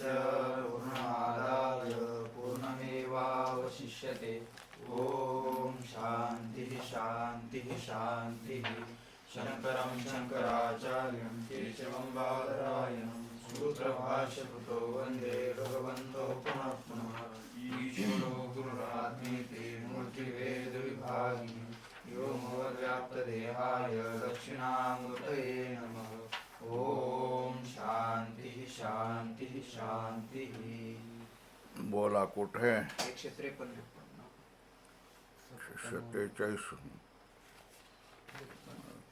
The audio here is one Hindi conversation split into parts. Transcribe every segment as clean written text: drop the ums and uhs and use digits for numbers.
पूर्णमादाय पूर्णमेवावशिष्यते। ॐ शान्तिः शान्तिः शान्तिः। शङ्करं शङ्कराचार्यं केशवं बादरायणं सूत्रभाष्यकृतो वन्दे भगवन्तो पुनः पुनः। ईश्वरो गुरुरात्मेति मूर्तिभेदविभागिने व्योमवद्व्याप्तदेहाय दक्षिणामूर्तये नमः। ओम शांति शांति शांति। बोला कुठ है 153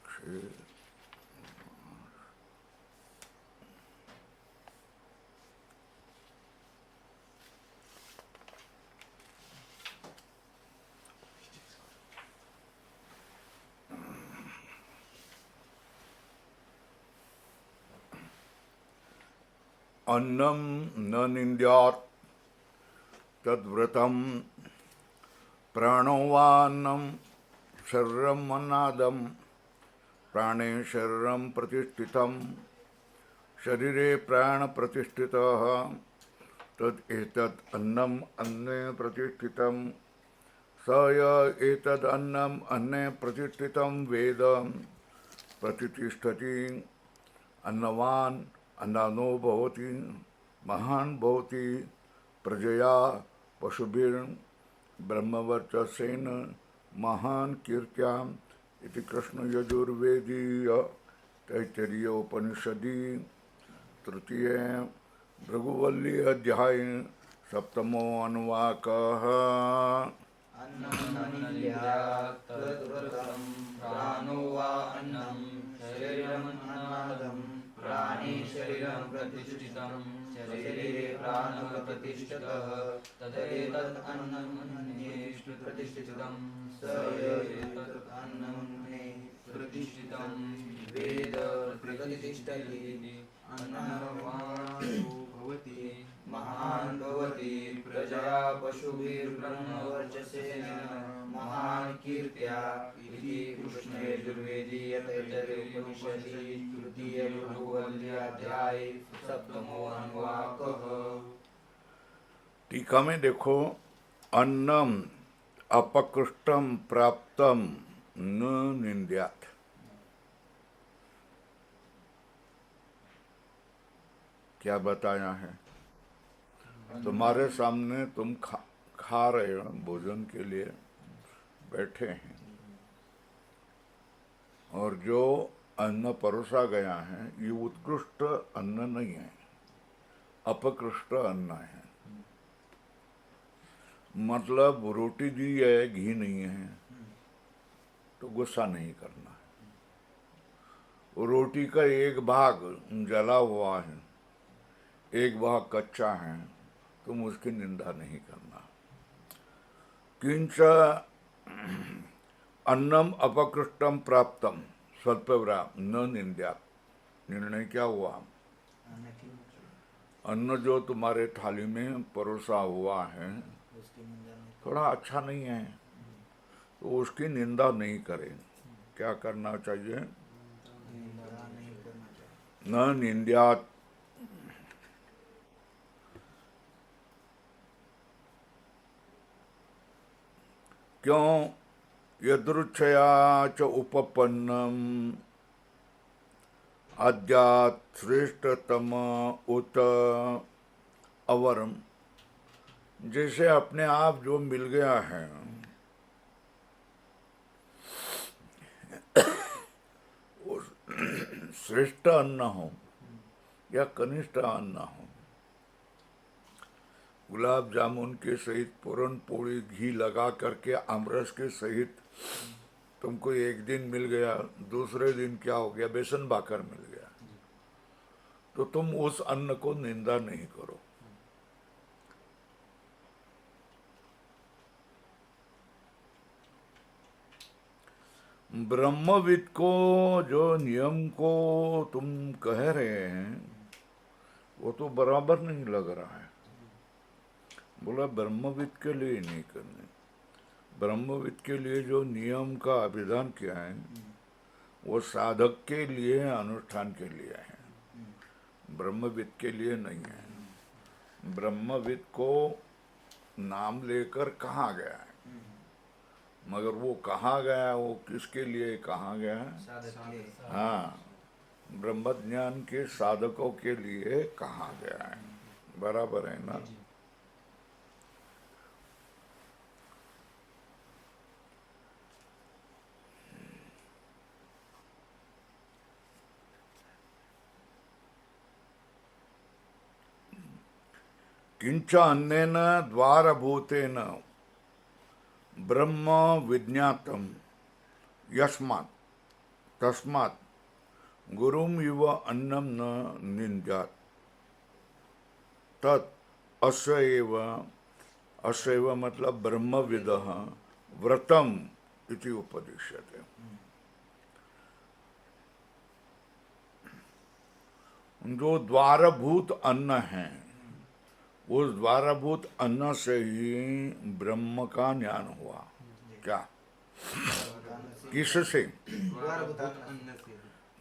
43 अन्नम न निंद्यात् तद्व्रतम प्राणो वान्नम शरीरम अन्नादम प्राणे शरीरम प्रतिष्ठितम शरीरे प्राण प्रतिष्ठितः तद् एतद् अन्नम अन्ने प्रतिष्ठितम स य एतद् अन्नम अन्ने प्रतिष्ठितम वेद प्रतिष्ठति अन्नवान् अन्नानो भवति महान् भवति प्रजया पशुभिर्ब्रह्मवर्चस्सेन महान् कीर्त्याम् इति कृष्ण यजुर्वेदीय तैत्तरीयोपनिषदि तृतीय भृगुवल्ली अध्याय सप्तमो अनुवाकः। तद्व्रतं प्राणो वा अन्नं शरीरम् अन्नादम् प्राणे शरीरं प्रतिष्ठितं शरीरे प्राणः प्रतिष्ठितः तदेतद् अन्नमन्ये प्रतिष्ठितं स एतद् अन्नमन्ये प्रतिष्ठितं वेद प्रतिष्ठति अन्नवान् भवति महान् भवति प्रजया पशुभिर्ब्रह्मवर्चस्सेन महान् कीर्त्या इति कृष्णयजुर्वेदीय तैत्तरीयोपनिषदि तृतीय भृगुवल्ल्याध्याये सप्तमो अनुवाकः। टीका में देखो, अन्नम अपकृष्टम प्राप्तम न निंद्यात्। क्या बताया है? तुम्हारे सामने तुम खा रहे हो, भोजन के लिए बैठे हैं, और जो अन्न परोसा गया है ये उत्कृष्ट अन्न नहीं है, अपकृष्ट अन्न है। मतलब रोटी दी है, घी नहीं है, तो गुस्सा नहीं करना है। रोटी का एक भाग जला हुआ है, एक भाग कच्चा है, तुम उसकी निंदा नहीं करना। किंच अन्नम अपकृष्टम प्राप्तम स्वल्पव्रा न निंद्यात्। निर्णय क्या हुआ? अन्न जो तुम्हारे थाली में परोसा हुआ है थोड़ा अच्छा नहीं है, तो उसकी निंदा नहीं करें। क्या करना चाहिए? न निंद्यात्। क्यों? यदृच्छया च उपपन्नम अद्यात् श्रेष्ठतम उत अवरम। जैसे अपने आप जो मिल गया है वो श्रेष्ठ अन्न हो या कनिष्ठ अन्न हो, गुलाब जामुन के सहित पूरन पोड़ी घी लगा करके आमरस के सहित तुमको एक दिन मिल गया, दूसरे दिन क्या हो गया? बेसन भाकर मिल गया, तो तुम उस अन्न को निंदा नहीं करो। ब्रह्मविद को जो नियम को तुम कह रहे हैं वो तो बराबर नहीं लग रहा है। बोला ब्रह्मविद के लिए नहीं करने, ब्रह्मविद के लिए जो नियम का अभिधान किया है वो साधक के लिए, अनुष्ठान के लिए है, ब्रह्मविद के लिए नहीं है। ब्रह्मविद को नाम लेकर कहा गया है, मगर वो कहा गया, वो किसके लिए कहा गया है? साधक के। हाँ, ब्रह्म ज्ञान के साधकों के लिए कहा गया है। बराबर है ना? किंच अन्येन द्वारभूतेन ब्रह्म विज्ञातम यस्मात् तस्मात् गुरुम इव अन्नम न निंद्यात् तत् अस्य एव मतलब ब्रह्मविदः व्रतम इति उपदिश्यते। जो द्वारभूत अन्न है, उस द्वारभूत अन्न से ही ब्रह्म का ज्ञान हुआ। क्या? किससे?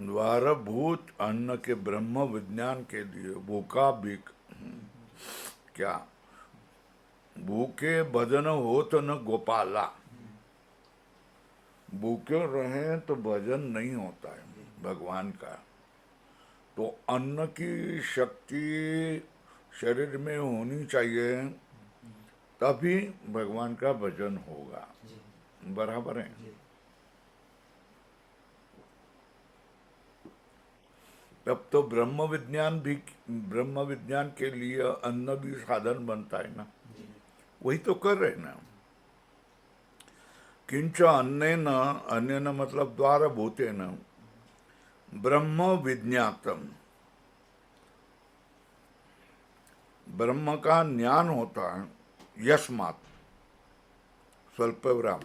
द्वारभूत अन्न के ब्रह्म विज्ञान के लिए भूखा बिक क्या? भूखे भजन हो तो न गोपाला, भूखे रहे तो भजन नहीं होता है भगवान का। तो अन्न की शक्ति शरीर में होनी चाहिए, तभी भगवान का भजन होगा। बराबर है? तब तो ब्रह्म विज्ञान के लिए अन्न भी साधन बनता है ना। वही तो कर रहे ना। किंच अन्येन मतलब द्वारभूतेन ब्रह्म विज्ञातम, ब्रह्म का ज्ञान होता है। यस्मात् स्वल्पविराम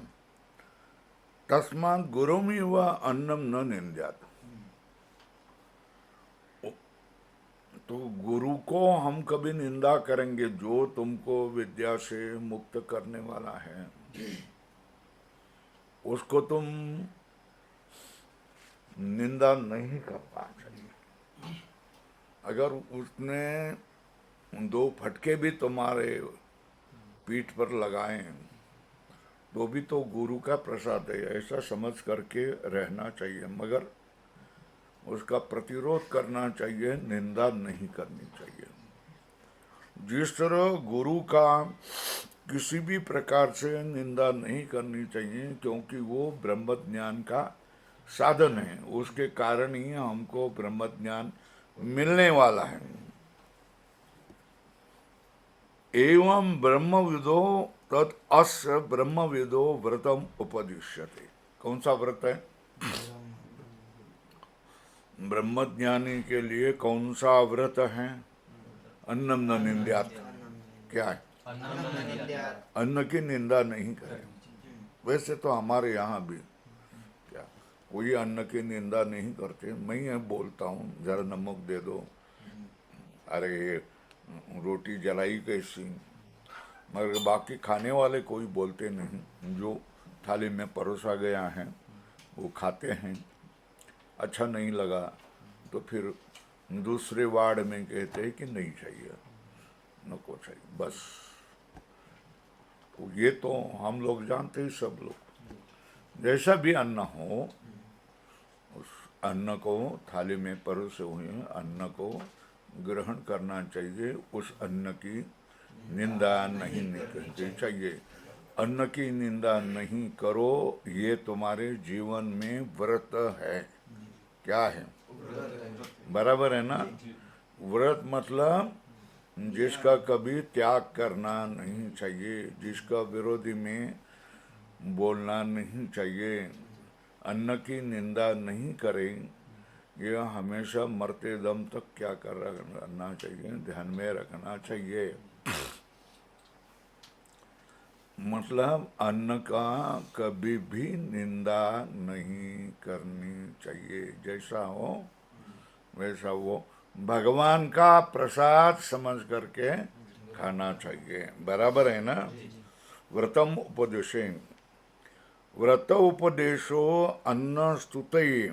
तस्मात् गुरुमिव अन्नम न निंद्यात्। तो गुरु को हम कभी निंदा करेंगे जो तुमको विद्या से मुक्त करने वाला है, उसको तुम निंदा नहीं करना चाहिए। अगर उसने 2 फटके भी तुम्हारे पीठ पर लगाए तो भी तो गुरु का प्रसाद है, ऐसा समझ करके रहना चाहिए। मगर उसका प्रतिरोध करना चाहिए, निंदा नहीं करनी चाहिए। जिस तरह गुरु का किसी भी प्रकार से निंदा नहीं करनी चाहिए, क्योंकि वो ब्रह्म ज्ञान का साधन है, उसके कारण ही हमको ब्रह्म ज्ञान मिलने वाला है। एवं ब्रह्मविदो तत् अस्य ब्रह्मविदो व्रतम उपदिश्यते। कौन सा व्रत है? ब्रह्मज्ञानी के लिए कौन सा व्रत है? अन्नम न निंद्यात्। क्या है? अन्न की निंदा नहीं करें। वैसे तो हमारे यहाँ भी क्या कोई अन्न की निंदा नहीं करते। मैं ये बोलता हूँ जरा नमक दे दो, अरे रोटी जलाई कैसी, मगर बाकी खाने वाले कोई बोलते नहीं। जो थाली में परोसा गया है वो खाते हैं, अच्छा नहीं लगा तो फिर दूसरे वार्ड में कहते हैं कि नहीं चाहिए, नको चाहिए, बस। तो ये तो हम लोग जानते ही, सब लोग। जैसा भी अन्न हो, उस अन्न को थाली में परोसे हुए अन्न को ग्रहण करना चाहिए। उस अन्न की निंदा नहीं करनी चाहिए। अन्न की निंदा नहीं करो, ये तुम्हारे जीवन में व्रत है। क्या है? बराबर है ना? व्रत मतलब जिसका कभी त्याग करना नहीं चाहिए, जिसका विरोधी में बोलना नहीं चाहिए, अन्न की निंदा नहीं करें। यह हमेशा मरते दम तक क्या करना चाहिए? ध्यान में रखना चाहिए। मतलब अन्न का कभी भी निंदा नहीं करनी चाहिए। जैसा हो वैसा वो भगवान का प्रसाद समझ करके खाना चाहिए। बराबर है ना? व्रतम उपदेशे, व्रत उपदेशो अन्न स्तुतये,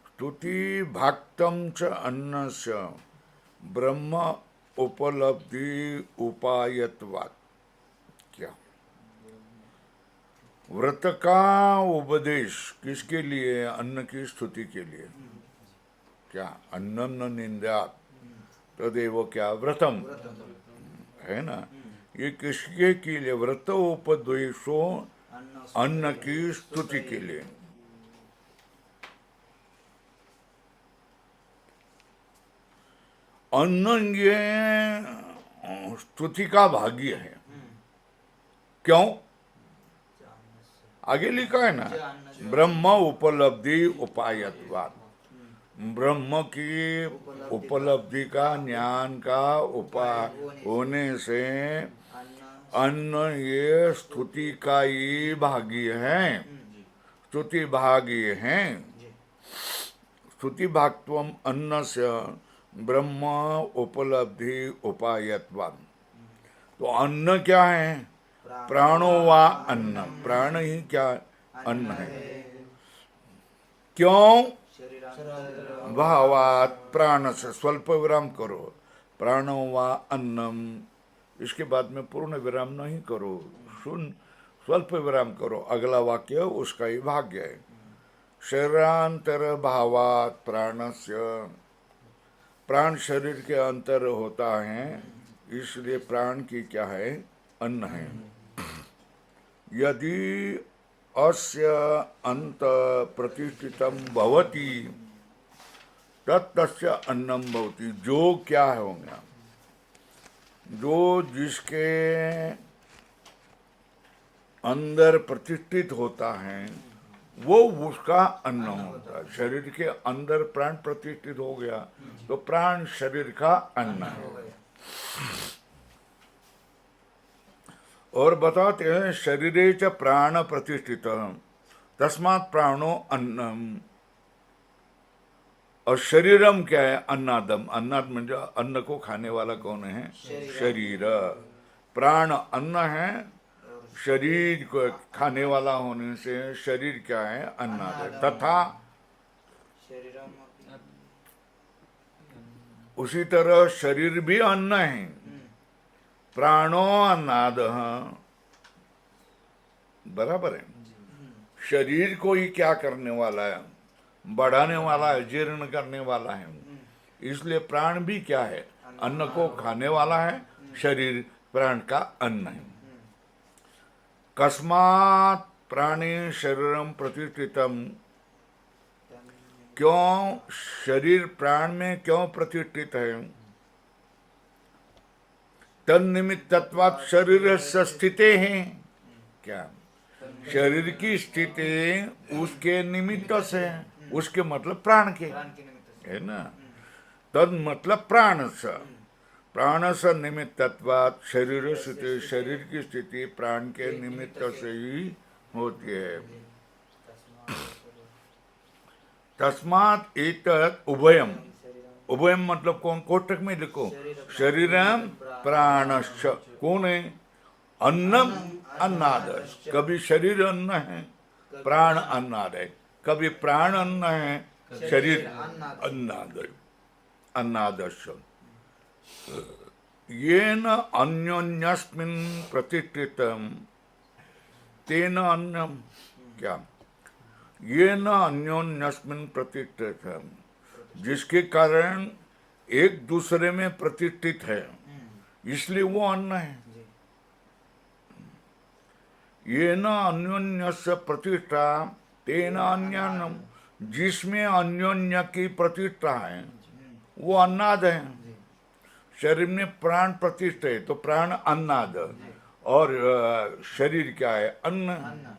स्तुति भक्तम च अन्नस्य ब्रह्म उपलब्धि उपायत्वात्। क्या व्रत का उपदेश किसके लिए? अन्न की स्तुति के लिए। क्या अन्नम न निंद्यात् तदेव क्या व्रतम, है ना? ये किसके के लिए? व्रत उपदेशो अन्न की स्तुति के लिए। अन्न ये स्तुति का भाग्य है। क्यों? आगे लिखा है ना, ब्रह्म उपलब्धि उपायत्वात्। ब्रह्म की उपलब्धि का, ज्ञान का उपाय होने से अन्न ये स्तुति का ही भाग्य है, स्तुति भाग्य है। स्तुति भागत्वम अन्न से ब्रह्म उपलब्धि उपायत्वात्। तो अन्न क्या है? प्राणो वा अन्न, प्राण ही क्या? अन्न है। क्यों? भावात प्राण से, स्वल्प विराम करो, प्राणो वा अन्नम, इसके बाद में पूर्ण विराम नहीं करो, सुन, स्वल्प विराम करो। अगला वाक्य उसका ही भाग्य है। शरीरांतर भावात प्राणस्य, प्राण शरीर के अंतर होता है, इसलिए प्राण की क्या है? अन्न है। यदि अस्य अंत प्रतिष्ठितम भवति तस्य अन्नम भवति। जो क्या होगा? जो जिसके अंदर प्रतिष्ठित होता है वो उसका अन्न होता है। शरीर के अंदर प्राण प्रतिष्ठित हो गया तो प्राण शरीर का अन्न है। और बताते हैं शरीरे च प्राण प्रतिष्ठित तस्मात् प्राणो अन्नम। और शरीरम क्या है? अन्नादम। अन्नाद म्हणजे अन्न को खाने वाला कौन है? शरीर। प्राण अन्न है, शरीर को खाने वाला होने से शरीर क्या है? अन्नाद है। तथा उसी तरह शरीर भी अन्न है। प्राणो अन्नाद, बराबर है। शरीर को ही क्या करने वाला है? बढ़ाने वाला है, जीर्ण करने वाला है। इसलिए प्राण भी क्या है? अन्न को खाने वाला है। शरीर प्राण का अन्न है। कस्मात् प्राणे शरीरम प्रतिष्ठितम। क्यों शरीर प्राण में क्यों प्रतिष्ठित है? तन्निमित्तत्वात् शरीर से स्थिते हैं। क्या शरीर की स्थिति उसके निमित्त से, उसके मतलब प्राण के, है ना? तद मतलब प्राण से, प्राण से निमित्तत्वात् शरीर स्थिति, शरीर की स्थिति प्राण के निमित्त से ही होती है। तस्मात् एतत् उभयम, उभयम मतलब कौन? कोष्ठक में लिखो, शरीरम प्राणश्च। कौन है? अन्नम अन्नादश्च। कभी शरीर अन्न है, प्राण अन्नाद है। कभी प्राण अन्न है, शरीर अन्नाद है, अन्नादश्च। येन अन्योन्यस्मिन् प्रतिष्ठितम तेन अन्नम। क्या? येन अन्योन्यस्मिन् प्रतिष्ठितम, जिसके कारण एक दूसरे में प्रतिष्ठित है, इसलिए वो अन्न है। ये न अन्योन्यस्य प्रतिष्ठा तेन अन्यान्नम, जिसमें अन्योन्य की प्रतिष्ठा है वो अन्नाद है। शरीर में प्राण प्रतिष्ठा है तो प्राण अन्नाद, और शरीर क्या है? अन्न।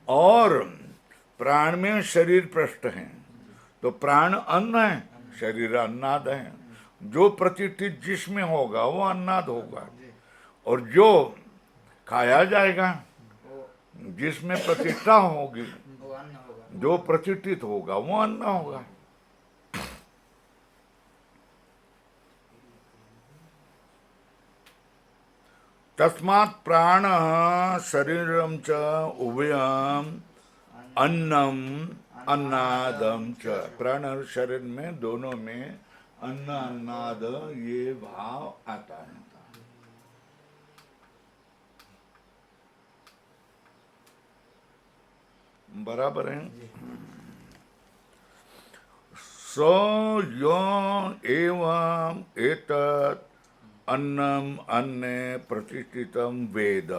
और प्राण में शरीर पृष्ठ है तो प्राण अन्न है, शरीर अन्नाद है। जो प्रतिष्ठित जिसमें होगा वो अन्नाद होगा, और जो खाया जाएगा जिसमें प्रतिष्ठा होगी, जो प्रतिष्ठित होगा वो अन्न होगा। तस्मात् प्राण शरीरम च उभयम अन्नम अन्नादम च। प्राण और शरीर में दोनों में अन्न अन्नाद ये भाव आता है। बराबर है। स य एवं एतत् अन्नम अन्य प्रतिष्ठितम वेद,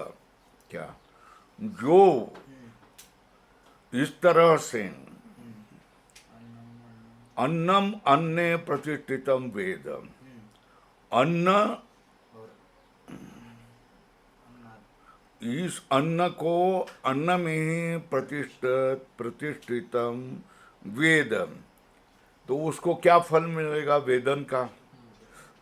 क्या जो इस तरह से अन्नम अन्य प्रतिष्ठितम वेद, अन्न इस अन्न को अन्न में ही प्रतिष्ठितम वेद, तो उसको क्या फल मिलेगा वेदन का?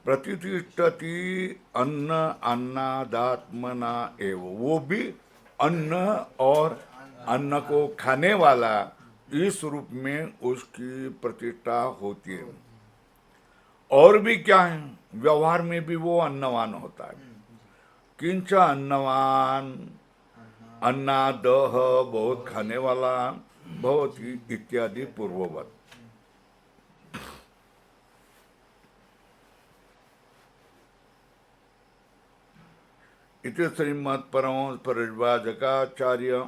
प्रतिष्ठति अन्न अन्नादात्मना एव, वो भी अन्न और अन्न को खाने वाला इस रूप में उसकी प्रतिष्ठा होती है। और भी क्या है, व्यवहार में भी वो अन्नवान होता है। किंच अन्नवान अन्नादह, बहुत खाने वाला, बहुत ही इत्यादि पूर्ववत। इति श्रीमद् परमहंस परिव्राजकाचार्य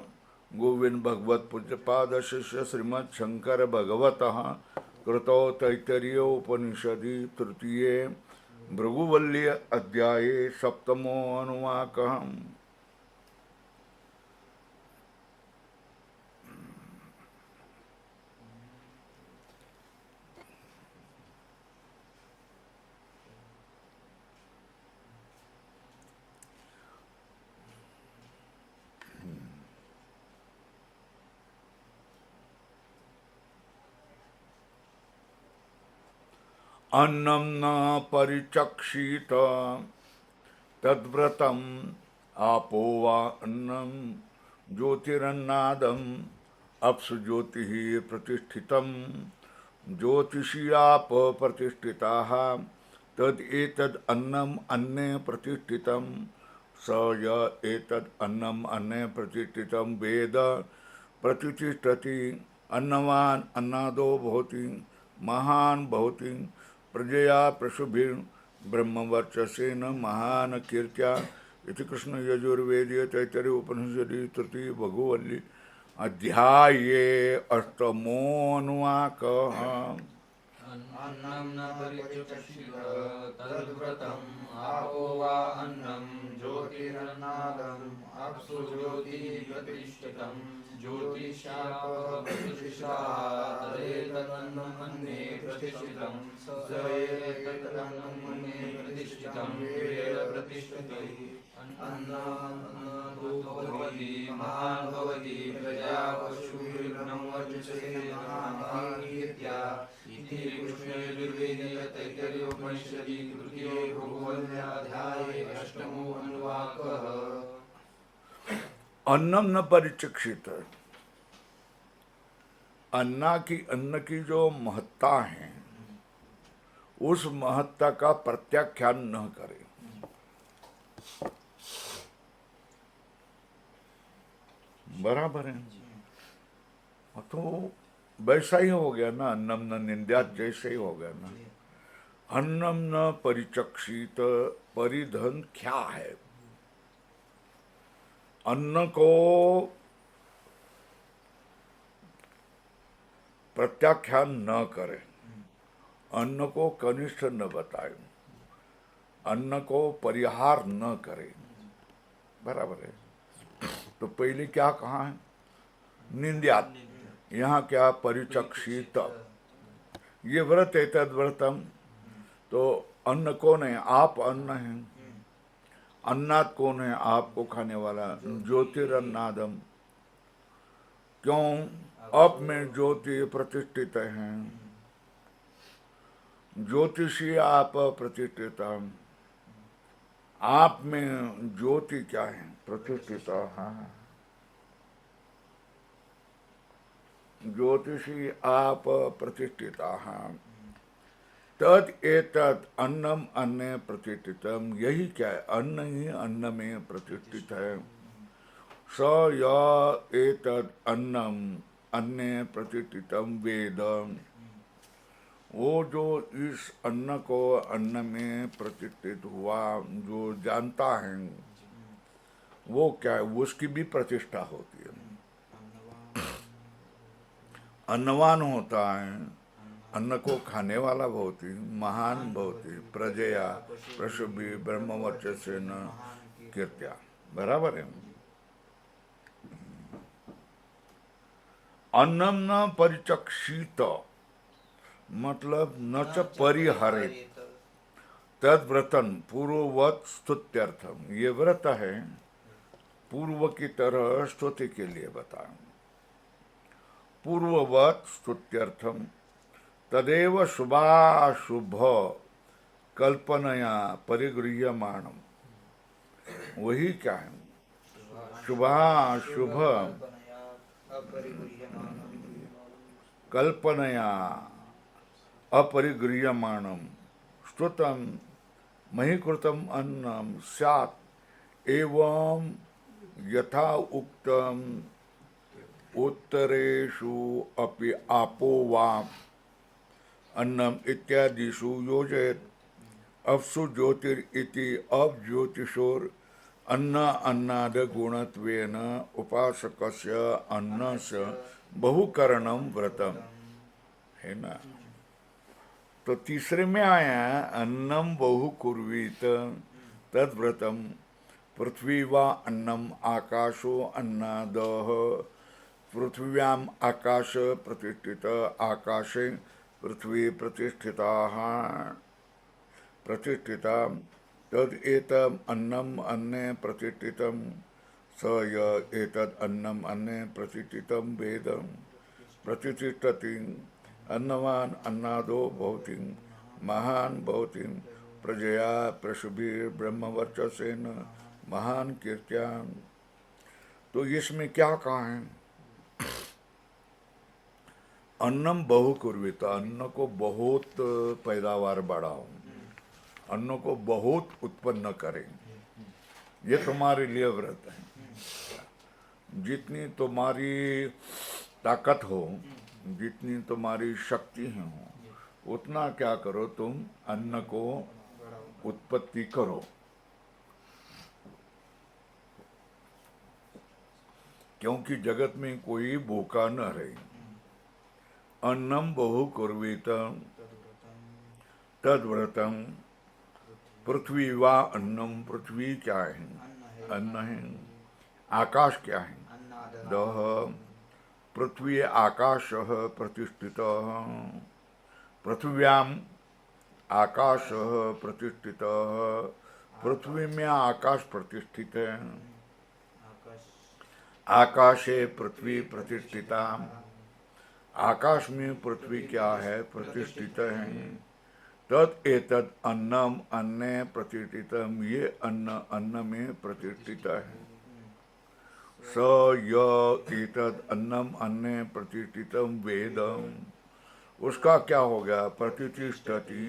गोविंद भगवत पूज्यपाद शिष्य श्रीमद् शंकर भगवतः कृतो तैतरीय उपनिषदि तृतीये भृगुवल्ली अध्याये सप्तमो अनुवाकः। अन्नम न परिचक्षित तद्व्रतम आपो वा अन्नम ज्योतिरन्नादम अप्सु ज्योति प्रतिष्ठितम ज्योतिषी आप प्रतिष्ठिताः तद एतद अन्नम अन्य प्रतिष्ठितम स य एतद अन्नम अन्य प्रतिष्ठितम वेद प्रतिष्ठति अन्नवान अन्नादो भवति महान भवति प्रजया प्रशुभिर ब्रह्मवर्चसेन महान कीर्त्या। इति कृष्ण यजुर्वेदीय तैतरीय उपनिषदि तृतीय भृगुवल्ली अध्याये अष्टमोऽनुवाकः। अन्नं न परिचक्षित तद्व्रतम् आपो वा अन्नं ज्योतिरन्नादम् अप्सु ज्योतिः प्रतिष्ठितम् ज्योतिषाप प्रतिष्ठिताः तदेतदन्नम् अन्ये प्रतिष्ठितम् स एतदन्नम् अन्ये प्रतिष्ठितम् वेद प्रतिष्ठितम् अन्नादो भवति महान् भवति प्रजा पशुभिर्ब्रह्मवर्चसेन महान् कीर्त्या। इति कृष्णयजुर्वेदीय तैतरीय उपनिषदि तृतीये भृगुवल्ल्याध्याये अष्टमो अनुवाकः। अन्नम न परिचक्षित, अन्न की जो महत्ता है उस महत्ता का प्रत्याख्यान न करे। बराबर है। तो वैसा ही हो गया ना, अन्नम न निंद्यात जैसे ही हो गया ना। अन्नम न परिचक्षित, परिधन क्या है? अन्न को प्रत्याख्यान न करे, अन्न को कनिष्ठ न बताए, अन्न को परिहार न करे। बराबर है। तो पहले क्या कहा है? निंद्यात। यहाँ क्या? परिचक्षित। ये व्रत है तद्व्रतम, तो अन्न कौन है? आप अन्न है। अन्नाद कौन है? आपको खाने वाला। ज्योतिरन्नादम, क्यों? अप में ज्योति प्रतिष्ठित है। ज्योतिषी आप प्रतिष्ठित, आप में ज्योति क्या है? प्रतिष्ठित। हाँ, ज्योतिषी आप प्रतिष्ठिता। तद एतद अन्नम अन्य प्रतिष्ठितम, यही क्या है? अन्न ही अन्न में प्रतिष्ठित है। स य एतद अन्नम अन्य प्रतिष्ठितम वेद, वो जो इस अन्न को अन्न में प्रतिष्ठित हुआ जो जानता है वो क्या है, उसकी भी प्रतिष्ठा होती है। अन्नवान होता है, अन्न को खाने वाला भवती महान भवती प्रजया प्रसुभि ब्रह्मवर्चस्वेन कीर्त्या। बराबर है। अन्नम न परिचक्षित मतलब न च परिहरित तद व्रतन पूर्ववत स्तुत्यर्थम। ये व्रत है पूर्व की तरह स्तुति के लिए बताया। पूर्ववत स्तुत्यर्थम तदेव शुभाशुभ कल्पनया परिगृह्यमाणम। वही क्या है, शुभाशुभ कल्पनया अपरिगृह्यमाणम स्तुतम महीकृतम अन्नम स्यात् एवं यथा उक्तम उत्तरेषु अपि आपो वा अन्नम इत्यादिषु योजयेत्। अप्सु ज्योतिर इति अब ज्योतिषोर अन्न अन्नाद गुणत्वेन उपासकस्य अन्नस्य बहुकरणम व्रतम। है ना। तो तीसरे में आया अन्नम बहुकुर्वीत तद व्रतम पृथ्वी वा अन्नम आकाशो अन्नादः। पृथ्व्याम आकाश प्रतिष्ठित आकाशे पृथ्वी प्रतिष्ठिता प्रतिष्ठिता तद एतम अन्नम अन्ने प्रतिष्ठितम स य एतद अन्नम अन्ने प्रतिष्ठितम वेदम प्रतिष्ठति अन्नवान अन्नादो भवति महान भवति प्रजया प्रसुभिर ब्रह्मवर्चसेन महान कीर्त्या। तो इसमें क्या कहा है, अन्नम बहुकुर्वित, अन्न को बहुत पैदावार बढ़ाओ, अन्न को बहुत उत्पन्न करें, ये तुम्हारे लिए व्रत है। जितनी तुम्हारी ताकत हो, जितनी तुम्हारी शक्ति हो, उतना क्या करो, तुम अन्न को उत्पत्ति करो। क्योंकि जगत में कोई भूखा न रहे। अन्नम बहुकुर्वीत तद्व्रतम पृथ्वी वा अन्नम, पृथ्वी क्या है, अन्न है। आकाश क्या है, दह पृथ्वी आकाश प्रतिष्ठित पृथ्व्याम आकाश प्रतिष्ठित, पृथ्वी में आकाश प्रतिष्ठित है। आकाशे पृथ्वी प्रतिष्ठिता, आकाश में पृथ्वी क्या है, प्रतिष्ठित है। तद एतद अन्नम अन्ने प्रतिष्ठितम, ये अन्न अन्न में प्रतिष्ठित है। स य एतद अन्नम अन्ने प्रतिष्ठितम वेदम, उसका क्या हो गया, प्रतिष्ठति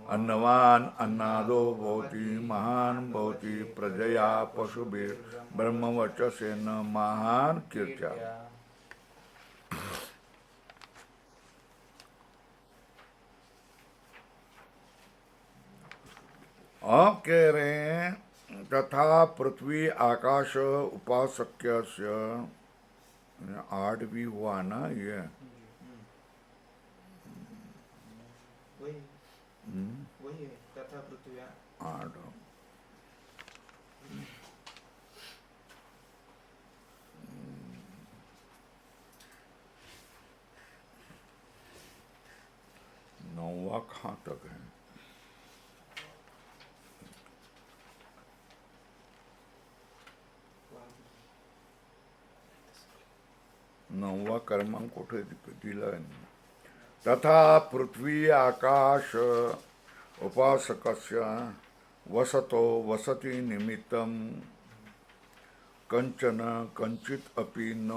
अन्नवान अन्नादो भवति महान भवति प्रजया पशुभिर ब्रह्मवर्चसेन महान कीर्त्या। अब कह रहे हैं तथा पृथ्वी आकाश उपासक्यस्य, 8 भी हुआ ना ये, वही है तथा पृथ्वी 8 9वां कहाँ तक है, नववा क्रमांक कुठे दिलाय। तथा पृथ्वी आकाश उपासकस्य वसतो वसति निमित्तं कंचन कंचित अपि न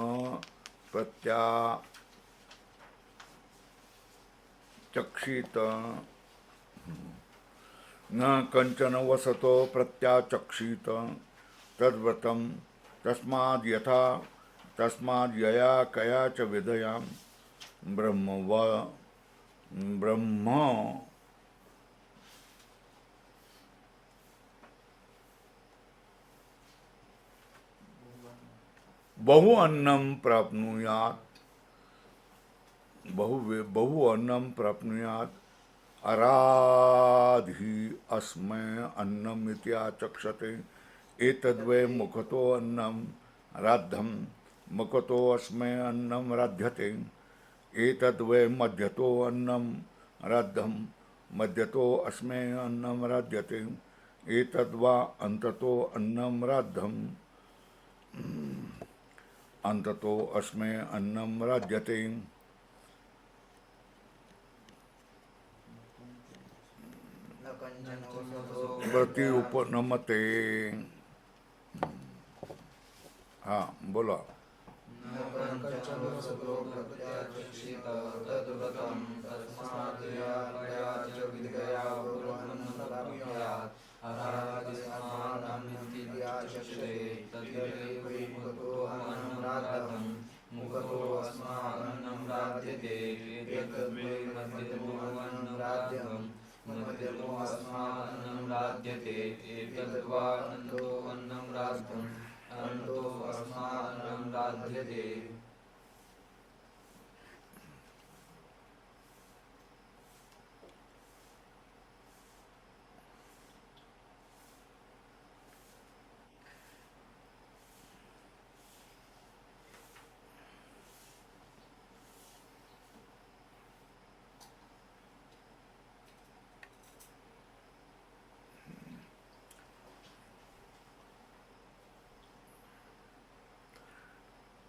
प्रत्याचक्षित, न कंचन वसतो प्रत्याचक्षित तद्व्रतम तस्माद् यथा तस्माद् यया कया च विधयां ब्रह्म व ब्रह्म बहु अन्नम प्राप्नुयात्, बहु अन्नम प्राप्नुयात् अराधि अस्मै अन्नम इत्याचक्षते एतद्वै मुखतो अन्नम राद्धम मुखतो अस्मै अन्नम राध्यते एतद्वै मध्यतो अन्नम राद्धम मध्यतो अस्मै अन्नम राध्यते एतद्वा अन्ततो अन्नम राद्धम अन्ततो अस्मै अन्नम राध्यते प्रति उपनमते। हाँ बोलो। मुखतो अस्माकन्नं राध्यते एतद्वै मध्यतो अन्नं राध्यं मध्यतो अस्माकन्नं राध्यते एतद्वा अनन्तो अन्नं राध्यम् अनन्तो अस्माकन्नं राध्यते।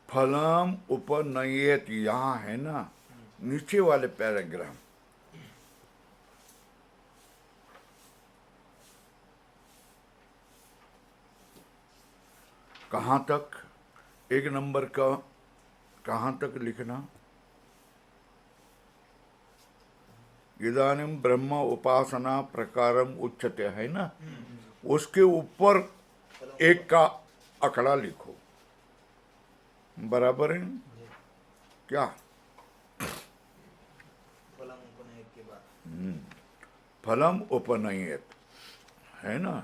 फलम उपनयेत, यहाँ है ना नीचे वाले पैराग्राफ, कहाँ तक, एक नंबर का कहाँ तक लिखना, इदानीं ब्रह्म उपासना प्रकारम उच्यते है ना, उसके ऊपर एक का अकड़ा लिखो, बराबर है क्या? फलम उपनयेत है ना,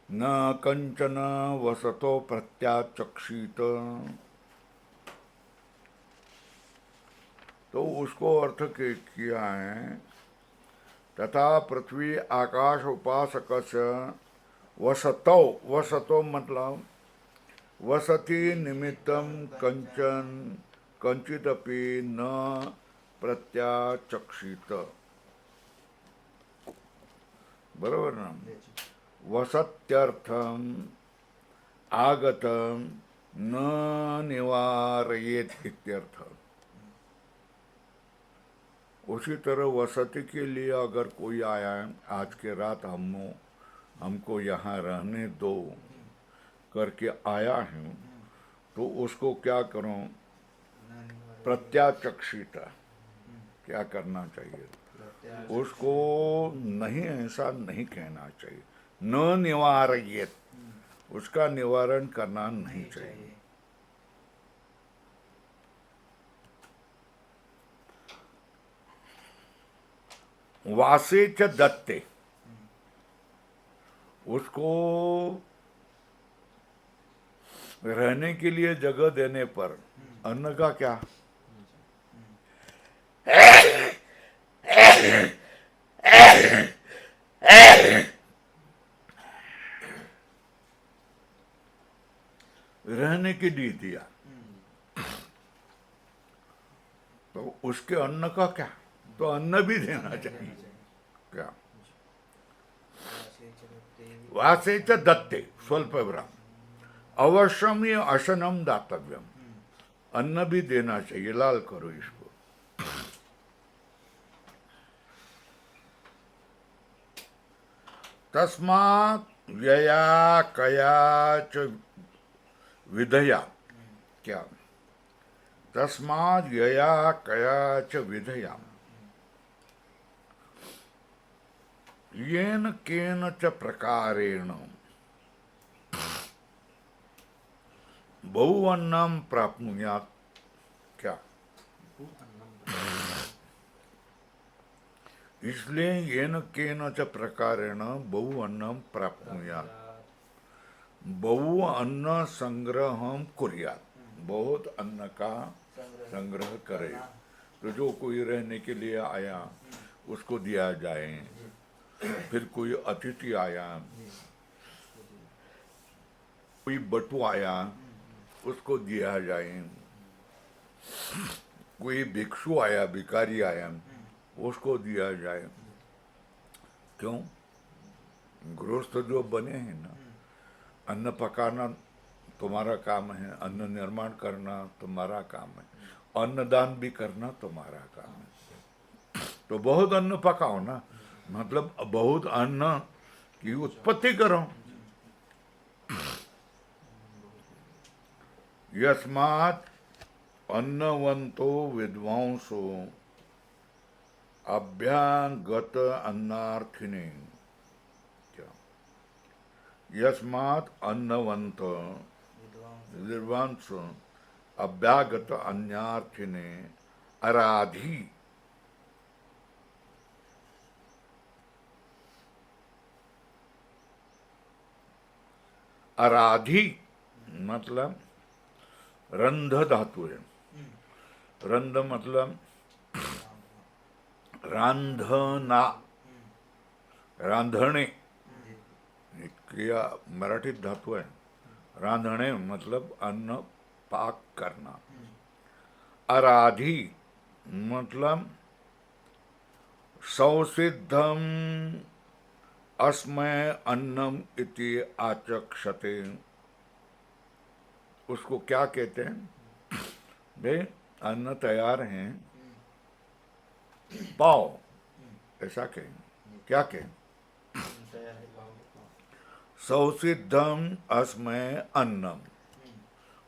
न कंचन वसतो प्रत्याचक्षित, तो उसको अर्थ किया है तथा पृथ्वी आकाश उपासकस्य वसतो, वसतो मतलब वसति निमित्तम कंचन कंचिदपि न प्रत्याचक्षित, बरोबर ना, वसत्यर्थम आगतम न निवारयेत इत्यर्थ। उसी तरह वसति के लिए अगर कोई आया है आज के रात हमको यहाँ रहने दो करके आया है, तो उसको क्या करो, प्रत्याचक्षित क्या करना चाहिए, उसको नहीं, ऐसा नहीं कहना चाहिए, न निवारयेत, उसका निवारण करना नहीं चाहिए। वासे च दत्ते, उसको रहने के लिए जगह देने पर अन्न का क्या, रहने के लिए दिया, तो उसके अन्न का क्या, तो अन्न भी देना चाहिए क्या। वासे च दत्ते स्वल्पविराम अवश्यम ये अशनम दातव्यम, अन्न भी देना चाहिए, लाल करो इसको। तस्मात् व्यया कया च विधया, क्या, तस्मात् व्यया कया च विधया येन केन च प्रकारेण बहुअन्नम प्राप्नुयात्, क्या? इसलिए येन केन च प्रकारेण बहुअन्नम प्राप्नुयात्, बहु अन्न संग्रहम कुर्यात्, बहुत अन्न का संग्रह करे। तो जो कोई रहने के लिए आया उसको दिया जाए, फिर कोई अतिथि आया, कोई बटु आया उसको दिया जाए, कोई भिक्षु आया, भिखारी आया उसको दिया जाए। क्यों? गृहस्थ जो बने हैं ना, अन्न पकाना तुम्हारा काम है, अन्न निर्माण करना तुम्हारा काम है, अन्नदान भी करना तुम्हारा काम है। तो बहुत अन्न पकाओ ना, मतलब बहुत अन्न की उत्पत्ति करो। यस्मात् अन्नवंतो विद्वांसो अभ्यागत अन्नार्थिने, क्या? यस्मात् अन्नवंत विद्वांस अभ्यागत अन्यार्थिने अराधी, अराधी मतलब रंध धातु है। रंध मतलब रांधना, रांधणे, क्रिया मराठी धातु है। रांधणे मतलब अन्न पाक करना। अराधी मतलब सौसिद्धम अस्मय अन्नम इति आचक्षते, उसको क्या कहते हैं? भाई अन्न तैयार है, पाओ, ऐसा कहें, क्या कहें? सौसिद्धम अस्मय अन्नम,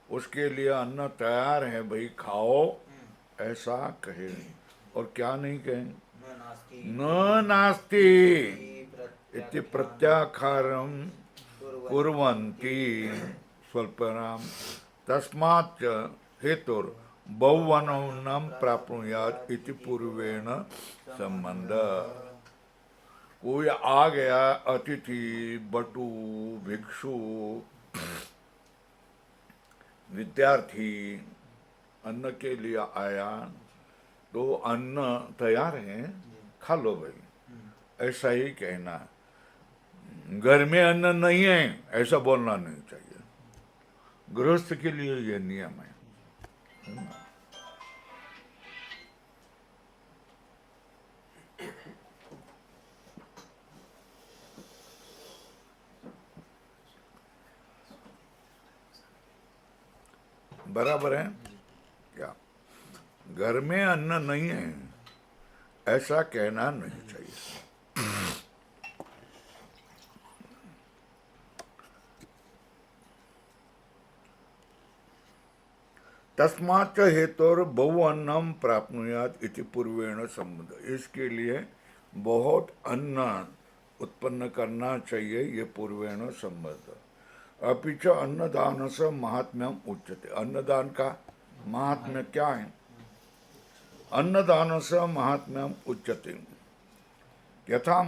उसके लिए अन्न तैयार है भाई, खाओ, ऐसा कहे। और क्या नहीं कहें? न नास्ति इति प्रत्याखारम कुर्वन्ति स्वल्पराम तस्माच्च हेतुर बहुवनम प्राप्नुयात् इति पूर्वेण संबंध। कोई आ गया, अतिथि, बटु, भिक्षु, विद्यार्थी अन्न के लिए आया, तो अन्न तैयार है, खा लो भाई, ऐसा ही कहना। घर में अन्न नहीं है ऐसा बोलना नहीं चाहिए। गृहस्थ के लिए यह नियम है। बराबर है क्या? घर में अन्न नहीं है ऐसा कहना नहीं चाहिए। तस्माच्च हेतुर बहुअन्नम प्राप्नुयात् इति पूर्वेण संबंध, इसके लिए बहुत अन्न उत्पन्न करना चाहिए, ये पूर्वेण संबंध। अपि च अन्नदान से महात्म्यम उच्यते, अन्नदान का महात्म्य क्या है? अन्नदान से महात्म्यम उच्यते, यथा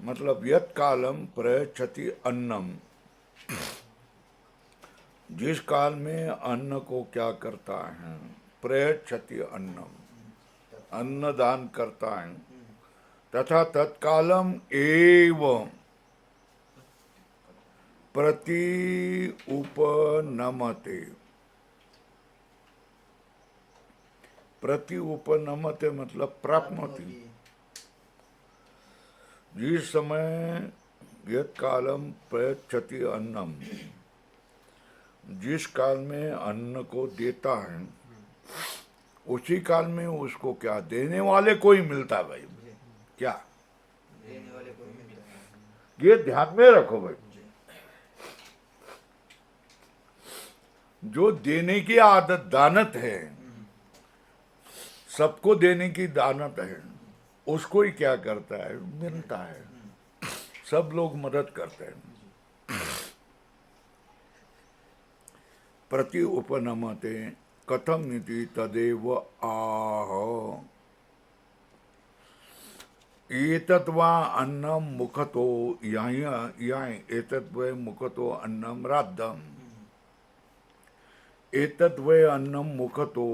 मतलब यत् कालम प्रयच्छति अन्नम, जिस काल में अन्न को क्या करता है? प्रयच्छति अन्नम, अन्नदान करता है। तथा तत्कालम एव प्रति उपनमते, प्रति उपनमते मतलब प्राप्नोति। जिस समय यत् कालम प्रयच्छति अन्नम, जिस काल में अन्न को देता है उसी काल में उसको क्या देने वाले कोई मिलता है भाई, क्या देने वाले को मिलता है। ये ध्यान में रखो भाई। जो देने की आदत दानत है, सबको देने की दानत है, उसको ही क्या करता है? मिलता है। सब लोग मदद करते हैं। प्रति उपनमते कथम इति तदेव आह। एतत् वा अन्नम मुखतो यहाँ एतत् वै मुखतो अन्नम राद्धम। एतत् वै अन्नम मुखतो,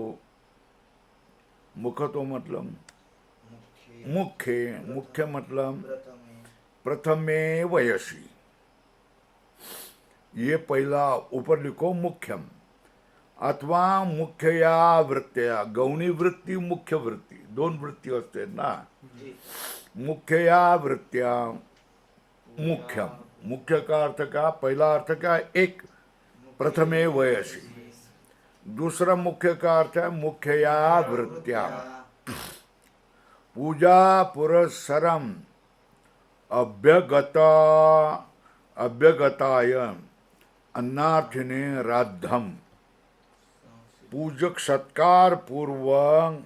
मुखतो मतलब मुख्य, मुख्य मतलब प्रथमे वयसी। ये पहिला ऊपर लिखो मुख्यम, अथवा मुख्यया वृत्त्या, गौणी वृत्ती मुख्य वृत्ती, दोन वृत्ती असते ना। मुख्यया वृत्त्या मुख्यम, मुख्य का अर्थ का, पहिला अर्थ का एक, प्रथमे वयसी। दूसरा मुख्य का अर्थ है मुख्यया वृत्त्या। पूजा पुरस्सरम अभ्यगताय अन्नार्थिने राद्धम। पूजक सत्कार पूर्वक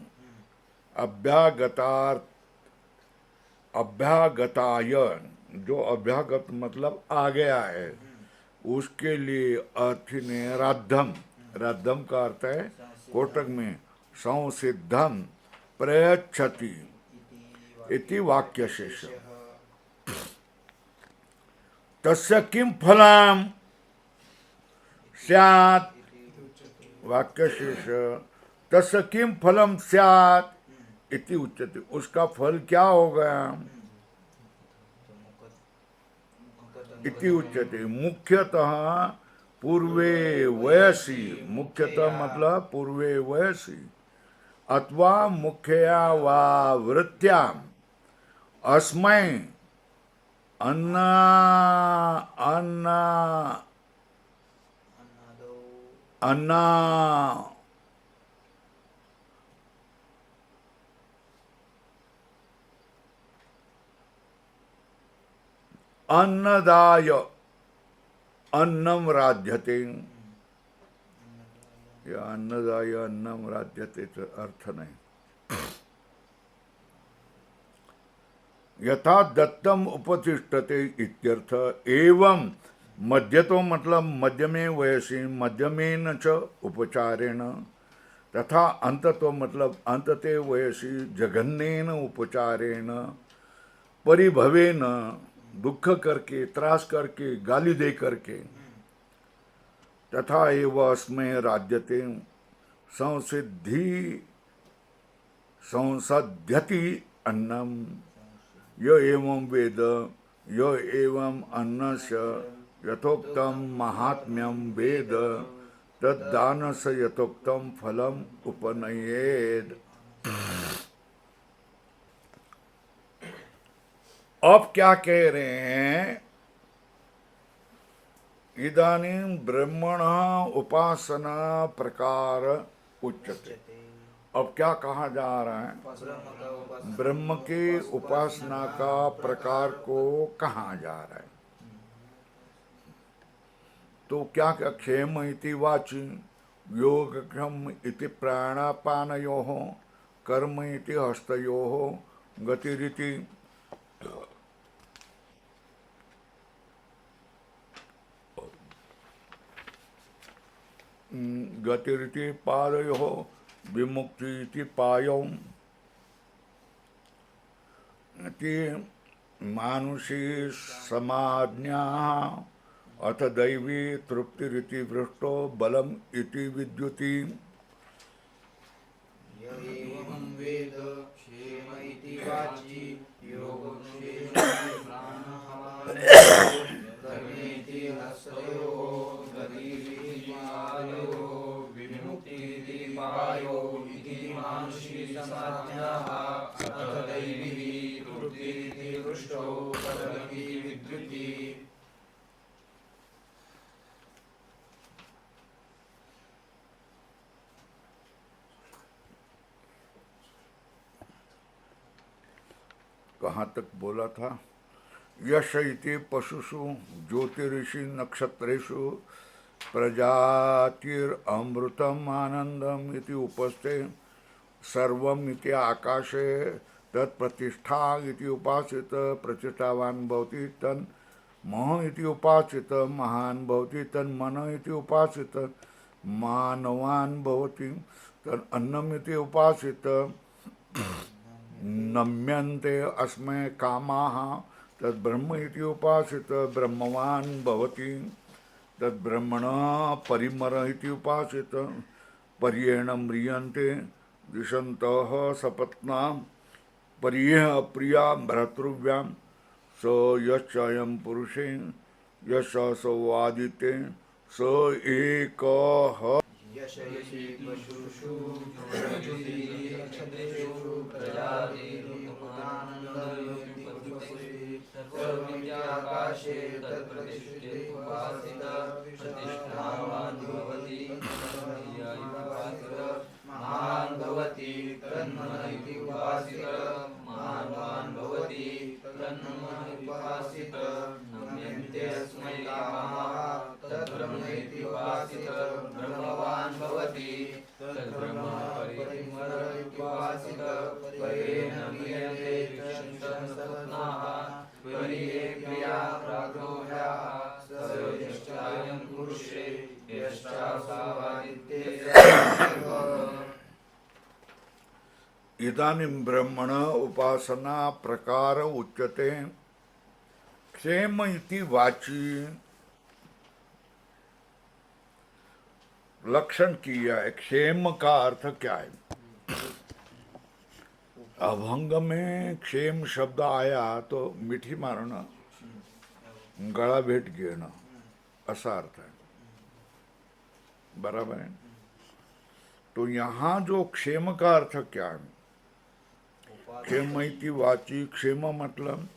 अभ्यागताय, जो अभ्यागत मतलब आ गया है, उसके लिए अर्थिने राद्धम। राद्धम का अर्थ है कोटक में संसिद्धम प्रयच्छति इति वाक्य शेष। तस्य किम फलम स्यात्, वाक्य शेष, तस्य किम फलम स्यात् इति उच्यते, उसका फल क्या होगा इति उच्यते। मुख्यतः पूर्वे वयसी, मुख्यतः मतलब पूर्वे वयसी, अथवा मुख्यया वा वृत्त्याम अस्मै अन्ना अन्नदाय अन्नम राध्यते। या अन्नदाय अन्नम राध्यते अर्थ नहीं। यथा दत्तम उपतिष्ठते इत्यर्थ। एवं मध्यतो मतलब मध्यमे वयसी, मध्यमेन च उपचारेण। तथा अंततो मतलब अंतते वयसी, जघन्येन उपचारेण, परिभवेन, दुख करके, त्रास करके, गाली दे करके। तथा एव अस्मै राज्यते संसद्यति अन्नम। य एवं वेद, य एवं अन्नस्य यथोक्तम महात्म्यम वेद, तद्दानस्य यथोक्तम फलम उपनयेद। अब क्या कह रहे हैं, इदानीं ब्रह्मण उपासना प्रकार उच्यते। अब क्या कहा जा रहा है, ब्रह्म के उपासना का प्रकार को कहा जा रहा है। तो क्या क्या, क्षेम इति वाचि, योगक्षम इति प्राणापानयोः, कर्म इति हस्तयोः, गतिरिति गतिरिति पादयोः, विमुक्ति इति पायौ, इति मानुषी समाज्ञाः, अथ दैवी तृप्तिरिति वृष्टो बलम इति विद्युति। एवं वेद क्षेम इति वाचि, योगक्षेम इति प्राणापानयोः, कर्मेति हस्तयोः, गतिरिति पादयोः, विमुक्तिरिति पायौ, इति मानुषी समाज्ञाः, अथ दैवी तृप्तिरिति वृष्टो बलमिति विद्युति। कहाँ तक बोला था, यश इति पशुषु ज्योतिषि नक्षत्रेषु प्रजातिरमृतम आनंदम इति उपस्थे, सर्वम इति आकाशे तत्प्रतिष्ठा इति उपासित, प्रतिष्ठावान भवति तन् मोह इति उपासित, महान भवति तन् मन इति उपासित, मानवान् भवति। तद् अन्नमिति उपासित नम्यन्ते अस्मै कामाः तद् ब्रह्म इति उपासित ब्रह्मवान् भवति। तद् ब्रह्मणः परिमर इति उपासित पर्येण म्रियन्ते दिशन्तः सपत्नां पर्येह अप्रिया भर्तृव्यां स यश्चायं पुरुषे यशसो आदिते स एकः। यशयसि पशुषु नक्षत्रेषु प्रजापतिर्मुक्तानन्दयोनिपतिपति सर्वमित्याकाशे तत्प्रतिष्ठिते उपासित प्रतिष्ठावान् भवति महान् भवति तन्मन इति उपासित महान्वान् भवति तन्मन उपासित नम्यन्ते अस्मै कामाः तद्ब्रह्म इति उपासित ब्रह्मवान् भवति तद्ब्रह्म परिमर इति उपासित परेण म्रियन्ते दिशन्तः परिये प्रिया प्राग्रोह्याः स यश्चायं पुरुषे यश्चासावादित्ये इदानीं ब्रह्मण उपासना प्रकार उच्यते। क्षेम इति वाची लक्षण किया है। क्षेम का अर्थ क्या है? अभंग में क्षेम शब्द आया तो मिठी मारणं, गळा भेट घेणं असा अर्थ है, बराबर है। तो यहाँ जो क्षेम का अर्थ क्या है? क्षेम इति वाची, क्षेम मतलब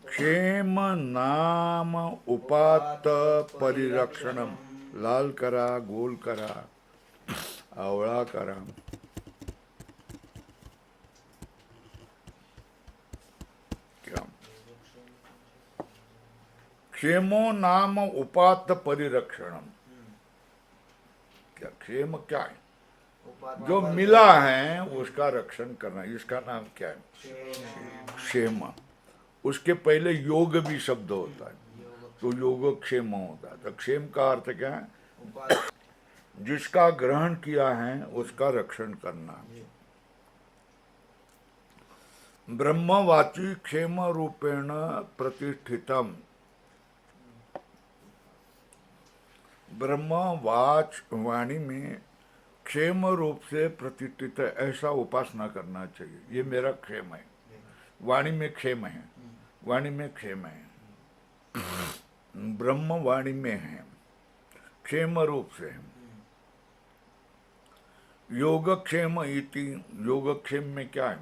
क्षेम नाम उपात्त परिरक्षणम। लाल करा, गोल करा, आवळा करा, क्या क्षेमो नाम उपात्त परिरक्षणम। क्या क्षेम क्या है? जो मिला है उसका रक्षण करना, इसका नाम क्या है? क्षेम। उसके पहले योग भी शब्द होता है तो योग क्षेम होता है। तो क्षेम का अर्थ क्या है? जिसका ग्रहण किया है उसका रक्षण करना। ब्रह्मवाची क्षेम रूपेण प्रतिष्ठितम। ब्रह्मवाच वाणी में क्षेम रूप से प्रतिष्ठित है, ऐसा उपासना करना चाहिए। ये मेरा क्षेम है, वाणी में क्षेम है, वाणी में क्षेम है, ब्रह्म वाणी में है, क्षेम रूप से है। योगक्षेम इति, योगक्षेम में क्या है?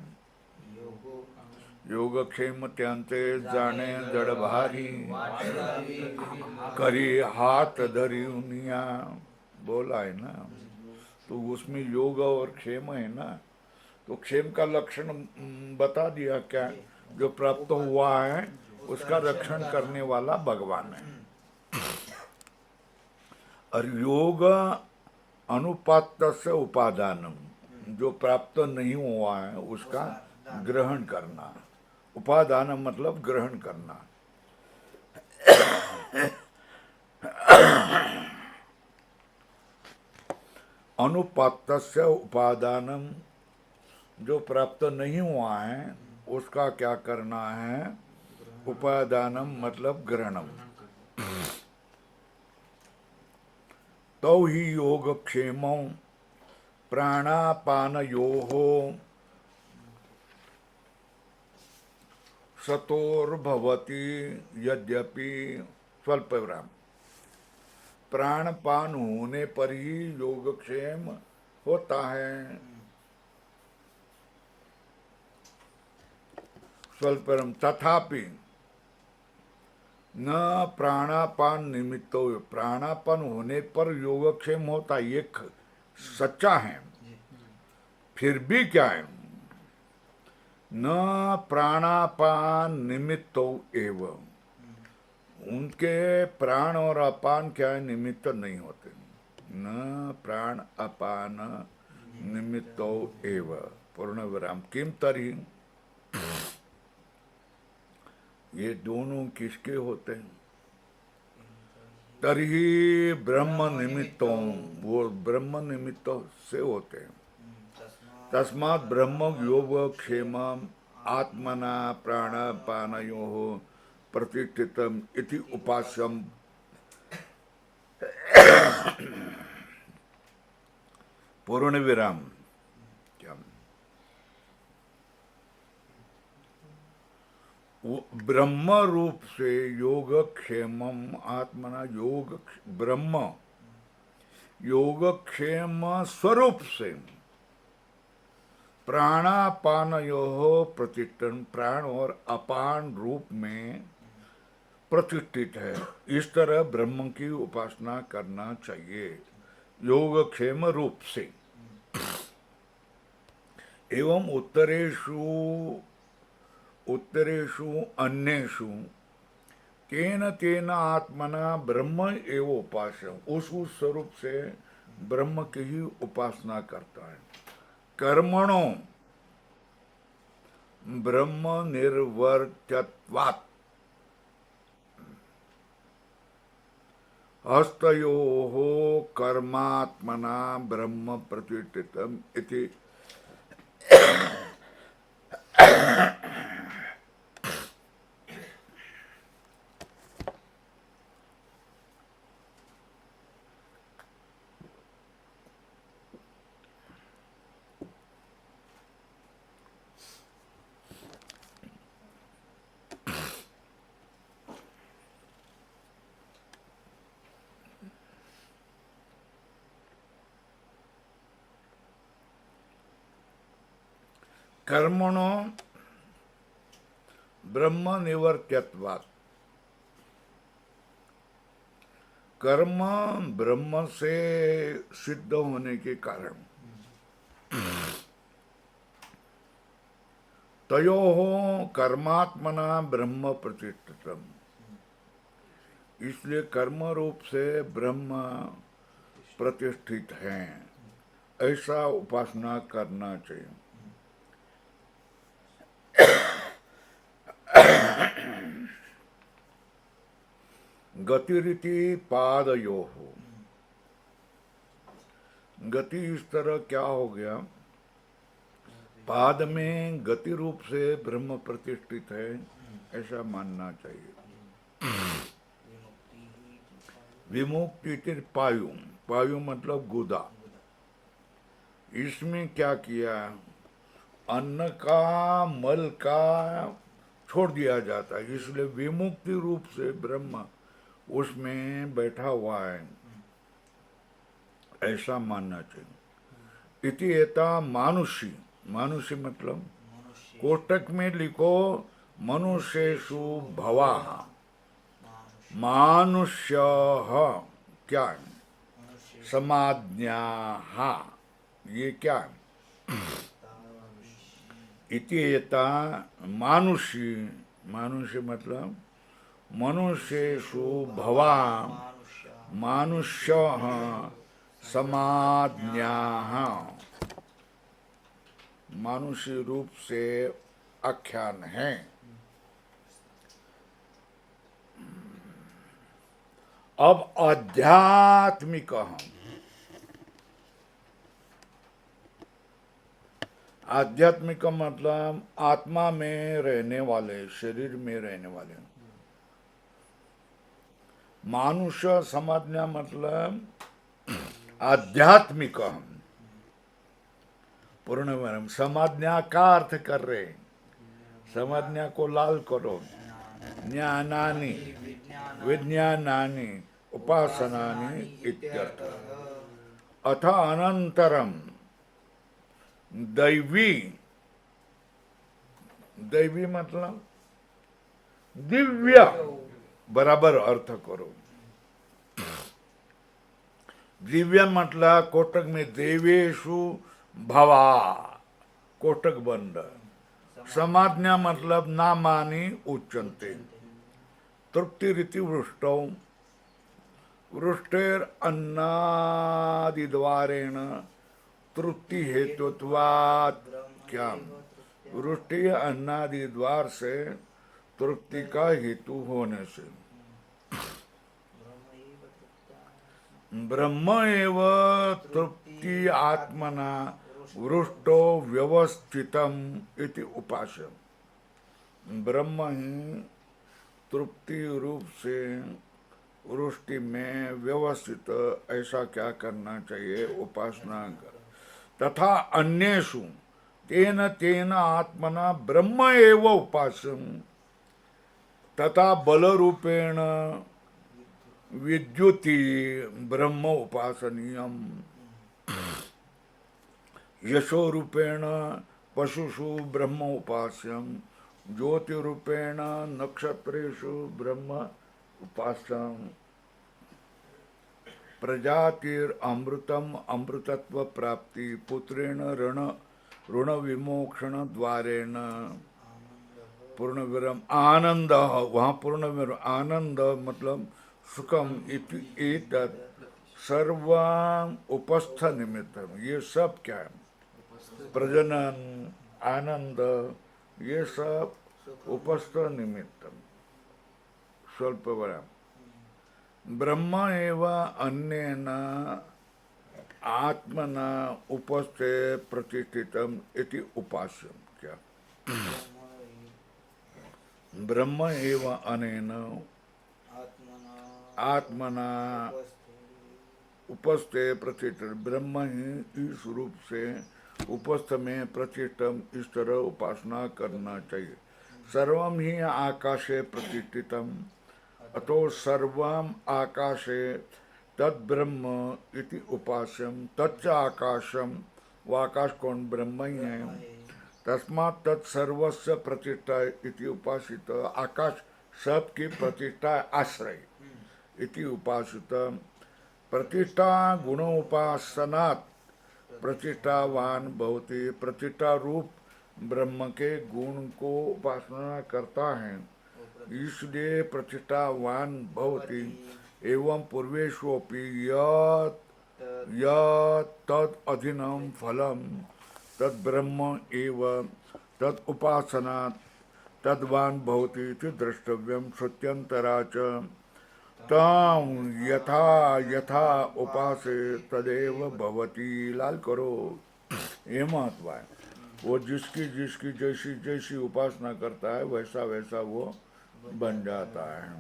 योगक्षेम त्यांचे जाणे जड भारी करी हाथ धरी उनिया, बोला है ना। तो उसमें योग और क्षेम है ना। तो क्षेम का लक्षण बता दिया क्या? जो प्राप्त हुआ है उसका रक्षण करने वाला भगवान है। और योग अनुपात से उपादानम, जो प्राप्त नहीं हुआ है उसका ग्रहण करना। उपादान मतलब ग्रहण करना। अनुपातस्य उपादानम, जो प्राप्त नहीं हुआ है उसका क्या करना है? उपादानम मतलब ग्रहणम। तो ही योगक्षेमो प्राणापानयोः सतोर्भवति यद्यपि स्वल्प विराम। प्राणपान होने पर ही योगक्षेम होता है। स्वल्प विराम। तथापि न प्राणापान निमित्तो, प्राणापान होने पर योगक्षेम होता, ये सच्चा है। फिर भी क्या है? न प्राणापान निमित्तो एव, उनके प्राण और अपान क्या है? निमित्त नहीं होते। न प्राण अपान निमित्तो एव पूर्ण विराम। किम तरी, ये दोनों किसके होते हैं? तर्हि ब्रह्म निमित्तों, वो ब्रह्म निमित्त से होते हैं। तस्मात् ब्रह्म योगक्षेम आत्मना प्राणापानयोः प्रतिष्ठितम् इति उपास्यम्। पूर्ण विराम। क्या ब्रह्म रूप से योगक्षेमम आत्मना, योग ब्रह्म योगक्षेम स्वरूप से प्राणापानयोः प्रतिष्ठन, प्राण और अपान रूप में प्रतिष्ठित है। इस तरह ब्रह्म की उपासना करना चाहिए योगक्षेम रूप से। एवं उत्तरेषु अन्येषु केन तेन आत्मना ब्रह्म एव उपास्य, उस स्वरूप से ब्रह्म की ही उपासना करता है। कर्मणो ब्रह्म निर्वर्त्यत्वात् हस्तयोः कर्मात्मना ब्रह्म प्रतिष्ठितम् इति। कर्मणो ब्रह्म निवर्त्यत्वात्, कर्म ब्रह्म से सिद्ध होने के कारण तयोः कर्मात्मना ब्रह्म प्रतिष्ठितम्, इसलिए कर्म रूप से ब्रह्म प्रतिष्ठित हैं, ऐसा उपासना करना चाहिए। गतिरिति पादयोः, गति इस तरह क्या हो गया, पाद में गति रूप से ब्रह्म प्रतिष्ठित है, ऐसा मानना चाहिए। विमुक्ति पायु, पायु मतलब गुदा। इसमें क्या किया, अन्न का मल का छोड़ दिया जाता है, इसलिए विमुक्ति रूप से ब्रह्म उसमें बैठा हुआ है, ऐसा मानना चाहिए। इति एता मानुषी, मानुषी मतलब कोष्टक में लिखो मनुष्येषु भवाः, मानुष्यः क्या है, समाज्ञाः, ये क्या है। इति एता मानुषी, मानुष्य मतलब मनुष्येषु भवाः मानुष्यः समाज्ञाः, मानुष्य रूप से आख्यान है। अब आध्यात्मिक, आध्यात्मिक मतलब आत्मा में रहने वाले, शरीर में रहने वाले। मानुष्य समाज्ञा मतलब आध्यात्मिक। पूर्ण समाज्ञा का अर्थ कर रहे, समाज्ञा को लाल करो, ज्ञानानि विज्ञानानि उपासनानि इत्यर्थ। अथ अनंतरम दैवी, दैवी मतलब दिव्य, बराबर अर्थ करो। दिव्य मतलब कोटक में देवेशु भवा, कोटक बंद। समाज्ञा मतलब नामानि उच्यन्ते। तृप्ति रीति वृष्टौ, वृष्टेर अन्नादिद्वारेण तृप्ति हेतुत्वात्, क्या वृष्टि अन्नादि द्वार से तृप्ति का हेतु होने से। ब्रह्म एव तृप्ति आत्मना वृष्टो व्यवस्थितम इति उपास्य। ब्रह्म ही तृप्ति रूप से वृष्टि में व्यवस्थित, ऐसा क्या करना चाहिए उपासना कर। तथा अन्येषु तेन तेन आत्मना ब्रह्म एव उपास्यम तथा बल रूपेण विद्युति ब्रह्म उपासनीयम यशो रूपेण पशुषु ब्रह्म उपास्यम ज्योति रूपेण नक्षत्रेषु ब्रह्म उपास्यम प्रजातिर अमृतम अमृतत्व प्राप्ति पुत्रेण ऋण विमोक्षण द्वारेण पूर्ण विरम आनंद। वहाँ पूर्ण विरम आनंद मतलब सुखम इति एतत् सर्वं उपस्थ निमित्तम। ये सब क्या है? प्रजनन आनंद ये सब उपस्थ निमित्तम। स्वल्प विराम ब्रह्म एव अन्येन आत्मना उपस्थे प्रतिष्ठितम इति उपास्यम। क्या ब्रह्म एव अनेन आत्मना उपस्थे प्रतिष्ठित। ब्रह्म ही इस रूप से उपस्थ में प्रतिष्ठम, इस तरह उपासना करना चाहिए। सर्वम ही आकाशे प्रतिष्ठितम अतो सर्वम आकाशे तद ब्रह्म इति उपास्यम। तच्च आकाशम, वो आकाश कौन? ब्रह्म ही है। तस्मात् तत्सर्वस्य प्रतिष्ठा इति उपासित। आकाश सबकी प्रतिष्ठा आश्रय इति उपासित। प्रतिष्ठा गुणोपासनात् प्रतिष्ठावान भवति। प्रतिष्ठा रूप ब्रह्म के गुण को उपासना करता है, इसलिए प्रतिष्ठावान भवति। एवं पूर्वेष्वपि यत् तद अधीनम फलम तद ब्रह्म एव तद उपासनात् तद्वान भवति इति द्रष्टव्यम। श्रुत्यंतरा च तम यथा यथा उपासे तदेव भवति। लाल करो, ये महत्व है। वो जिसकी जिसकी जैसी जैसी उपासना करता है वैसा वैसा वो बन जाता है।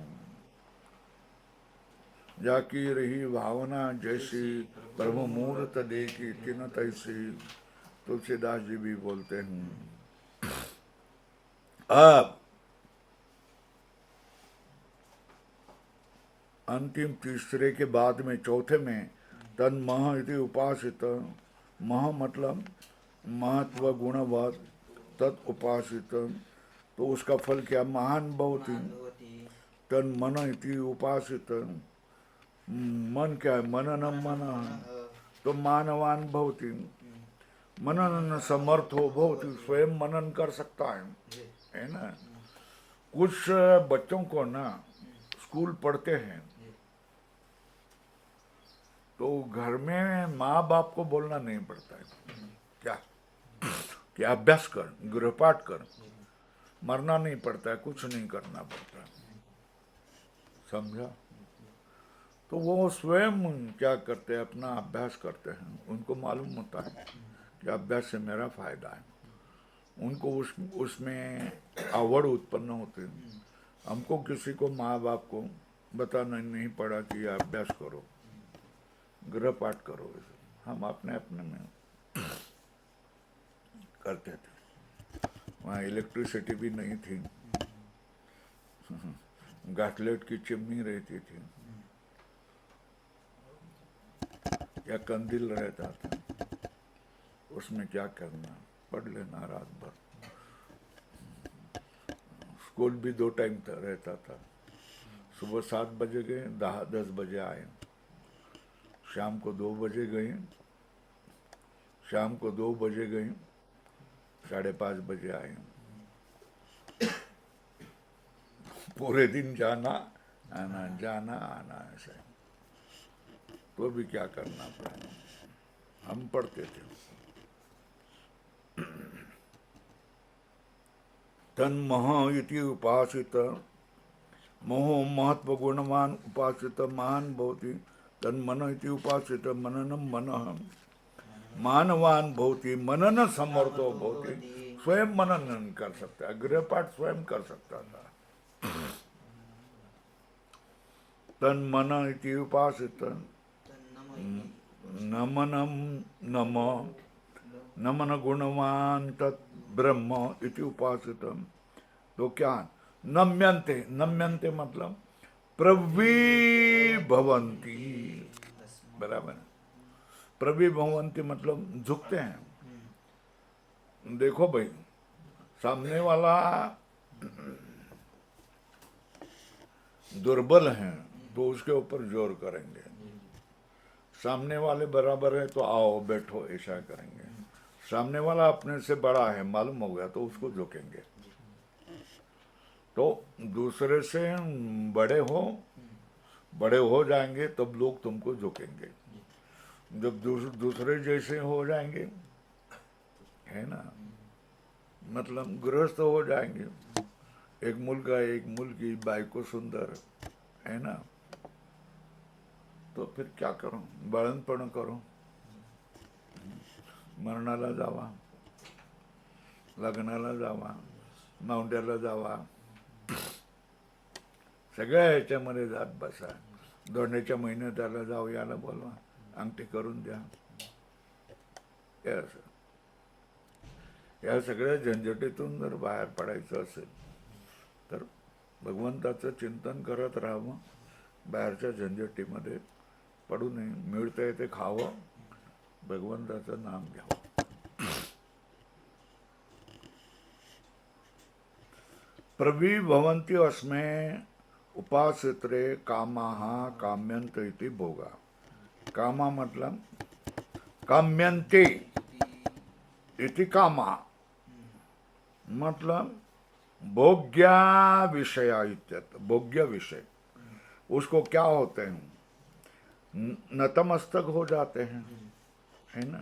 जाकी रही भावना जैसी ब्रह्म मुहूर्त देखी तिन तैसी, तुलसीदास जी भी बोलते हैं। अब अंतिम तीसरे के बाद में चौथे में तन मह इति उपासित। मह मतलब महत्व गुणवत, तत् उपासित तो उसका फल क्या? महान भवति। तन मन इति उपासित, मन क्या है? मननम मन तो मानवान भवति। मनन समर्थ हो भवति, स्वयं मनन कर सकता है ना। कुछ बच्चों को ना स्कूल पढ़ते हैं तो घर में माँ बाप को बोलना नहीं पड़ता है क्या कि अभ्यास कर, गृहपाठ कर, मरना नहीं पड़ता है, कुछ नहीं करना पड़ता है, समझा। तो वो स्वयं क्या करते हैं? अपना अभ्यास करते हैं। उनको मालूम होता है कि अभ्यास से मेरा फायदा है। उनको उसमें आवड़ उत्पन्न होती है। हमको किसी को माँ बाप को बताना नहीं पड़ा कि अभ्यास करो, गृहपाठ करो। हम अपने अपने में करते थे। वहाँ इलेक्ट्रिसिटी भी नहीं थी, घाटलेट की चिमनी रहती थी या कंदील रहता था, उसमें क्या करना, पढ़ लेना रात भर। स्कूल भी 2 टाइम रहता था। सुबह 7 बजे गए, 10 बजे आए। शाम को 2 बजे गए, शाम को 2 बजे गए, 5:30 बजे आए। पूरे दिन जाना आना, जाना आना, ऐसे। तो भी क्या करना पड़ा, हम पढ़ते थे। तन्मह इति उपासित, मोह महत्व गुणवान उपासित महान भवति। तन्मन इति उपासित मननम मनः मानवान भवति मनन समर्थो भवति। स्वयं मनन कर सकता है, गृहपाठ स्वयं कर सकता था। तन्मन इति उपासित नमनम नम नमन गुणवान तत् ब्रह्म इति उपासित। तो क्या नम्यन्ते, नम्यन्ते मतलब प्रविभवन्ति, बराबर। प्रविभवन्ति मतलब झुकते हैं। देखो भाई, सामने वाला दुर्बल है तो उसके ऊपर जोर करेंगे, सामने वाले बराबर है तो आओ बैठो ऐसा करेंगे। सामने वाला अपने से बड़ा है मालूम हो गया तो उसको झुकेंगे। तो दूसरे से बड़े हो जाएंगे तब लोग तुमको झुकेंगे। जब दूसरे जैसे हो जाएंगे, है ना, मतलब गृहस्थ हो जाएंगे, एक मुलगा एक मुलगी, बायको सुंदर, है ना, तो फिर क्या करो, बाळणपण करो, मरणाला जावा, लग्नाला जावा, मावंड्याला जावा, सगळ्या ह्याच्यामध्ये जात बसा। दोंड्याच्या महिन्यात त्याला जाऊ, याला बोलवा, अंगठी करून द्या, या सगळ्या झंझटीतून जर बाहेर पडायचं असेल तर भगवंताचं चिंतन करत राहावं, बाहेरच्या झंझटीमध्ये पडू नये, मिळतंय ते खावं, भगवंताचं नाम घ्यावं। प्रविभवन्ति अस्मै उपासित्रे कामाः काम्यन्त इति भोगा। कामा मतलब काम्यन्ते इति कामा मतलब भोग्या विषया इत्यर्थ, भोग्य विषय। उसको क्या होते हैं, नतमस्तक हो जाते हैं, है ना।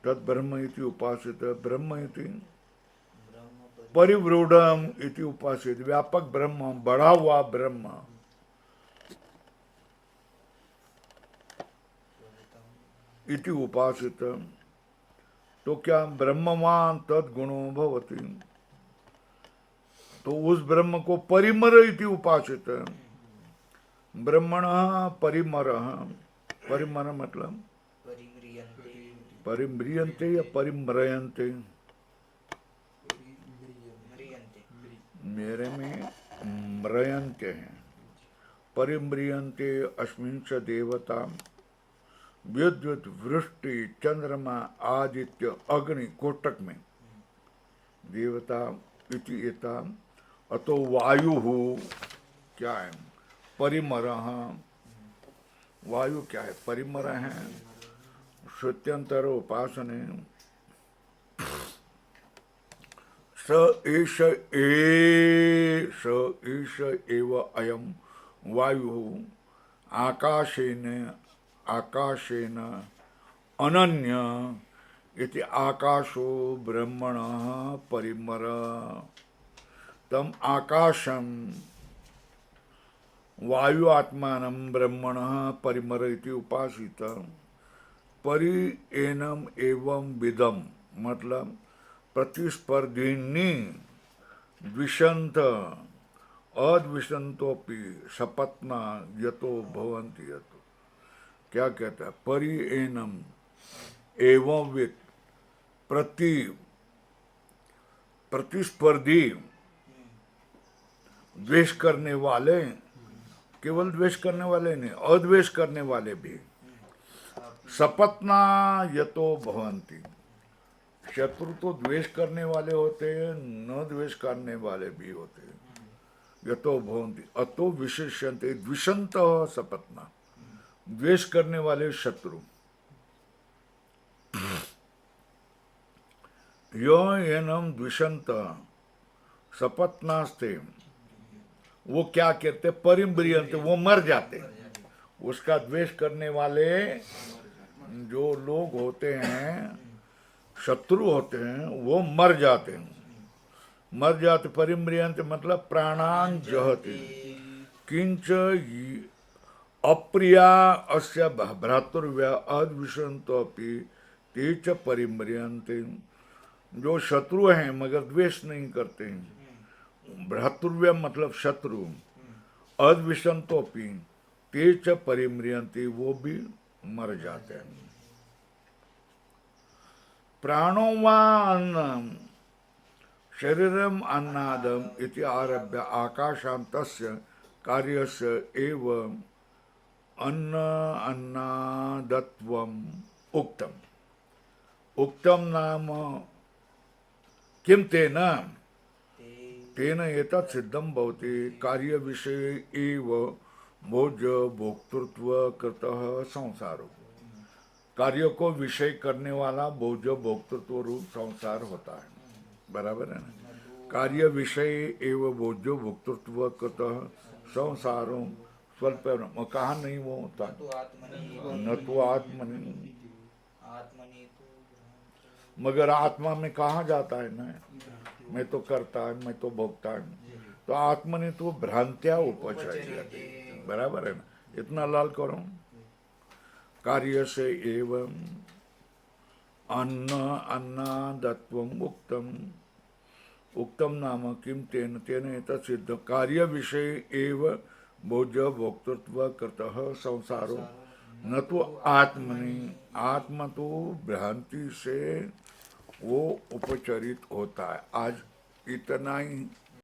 तद ब्रह्म इति उपासित, ब्रह्म इति परिव्रूढ़म इति उपासित, व्यापक ब्रह्म, बढ़ा हुआ ब्रह्म। इति उपासित, तो क्या ब्रह्मवान तद गुणो भवति, तो उस ब्रह्म को परिमर इति उपासित। ब्रह्मण परिमर, परिमर मतलब परिम्रियन्ते या परिम्रयन्ते, मेरे में म्रयन्ते हैं। परिम्रियन्ते अस्मिन् च देवता विद्युत वृष्टि चंद्रमा आदित्य अग्नि कोटक में देवता इति एता। अतो वायु क्या है, परिमर, वायु क्या है, परिमर है। श्रुत्यंतर उपासने स एष एव अयम वायु आकाशेन आकाशेन अनन्य इति आकाशो ब्रह्मणः परिमर। तम आकाशम वायु आत्मानं ब्रह्मणः परिमर इति उपासित। परि एनम एवं विदम मतलब प्रतिस्पर्धिनी द्विषंत अद्विषंतोपि सपत्ना यतो भवन्ति यतो। क्या कहता है, परि एनम एवं विद, प्रतिस्पर्धी द्वेष करने वाले, केवल द्वेष करने वाले नहीं, अद्वेष करने वाले भी। सपत्ना यतो भवन्ति, शत्रु तो द्वेष करने वाले होते हैं, न द्वेष करने वाले भी होते हैं। यतो भवन्ति अतो विशेष्यन्ते द्विषन्तः सपत्ना, द्वेष करने वाले शत्रु। यो एनम द्विषंत सपत्नास्ते, वो क्या कहते, परिम्रियन्ते, वो मर जाते। उसका द्वेष करने वाले जो लोग होते हैं, शत्रु होते हैं, वो मर जाते हैं। मर जाते, परिम्रियन्ते मतलब प्राणान जहति। किंच अप्रिया अस्य भ्रातृव्या अद्विषंतोपि ते च परिम्रियन्ते। जो शत्रु हैं मगर द्वेष नहीं करते हैं, भ्रातृव्य मतलब शत्रु, अद्विषंतोपि ते च परिम्रियन्ते, वो भी मर जाते हैं। प्राणो वा अन्नम शरीरम अन्नादम इति आरभ्य आकाशान्तस्य कार्यस्य एव अन्न अन्नादत्वम उक्तम। उक्तम नाम किम तेन तेन एतत् सिद्धम भवति कार्य विषय एव भोज्य भोक्तृत्व कृतः संसारो। कार्य को विषय करने वाला भोज्य भोक्तृत्व रूप संसार होता है, बराबर है ना। कार्य विषय एवं भोज्यो भोक्तृत्व कृतः संसारो स्वल्प, कहा नहीं वो होता न तो आत्मनि, मगर आत्मा में कहा जाता है ना, मैं तो करता है, मैं तो भोगता है, तो आत्मनि तो भ्रांत्या उपचर्यते, बराबर है ना। इतना लाल करो। कार्य से एवं अन्न अन्नादत्वम उक्तम। उक्तम नाम किम तेन तेन एतत् सिद्ध कार्य विषय एव भोज्य भोक्तृत्व कृतः संसारो न तो आत्मनि। आत्मा तो भ्रांति से वो उपचरित होता है। आज इतना ही।